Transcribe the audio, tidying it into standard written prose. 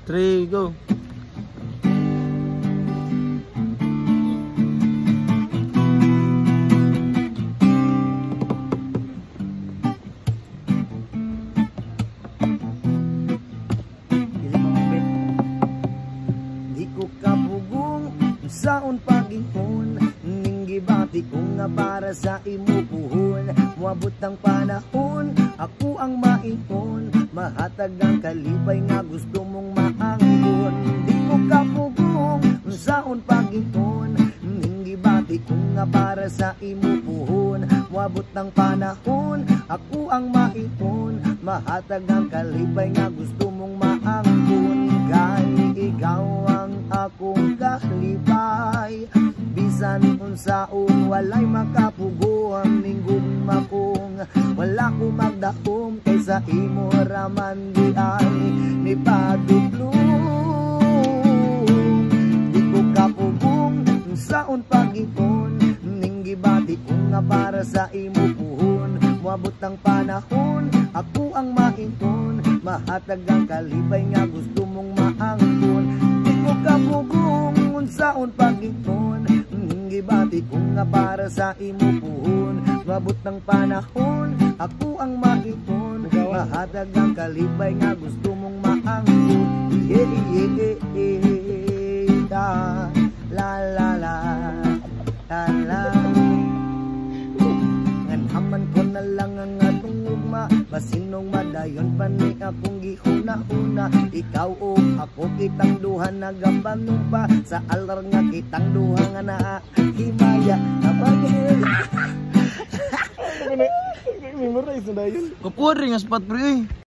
3, go. Di ko kapugong saon pag-ingon, ning gibati ko nga para sa imo puhon. Muabot ang panahon, ako ang maingon, mahatag ang kalibay nga gusto mong maangkon. Di ko kapugong saon pag-ingon, ning gibati ko nga para sa imo puhon. Muabot ang panahon, ako ang maingon, mahatag ang kalibay nga gusto mong maangkon. Kay ikaw ang akong kalibay, bisan unsaon walay makapuguan ning gugma kong wala ko magdaom kaysa imo raman di ay ni padudlong. Di ko kapugong unsaon pag-ingon, ning gibati ko nga para sa imo puhon. Muabot ang panahon, ako ang maingon, mahatag ang kalibay nga gusto mong maangkon. Di ko kapugong unsaon pag-ingon, gibati ko nga para sa imo puhon. Muabot ng panahon, ako ang maingon, mahatag ang kalibay nga gusto mong maangkon. La la la la la. Nganaman ko na lang ang atong ugma, basinong madayon pa ni akong gihuna-huna. Ikaw o ako kitang duha nagabanong pa, sa alar nga kitang duha nga naahimaya. Kapagin Kapuha rin nga spot, pre.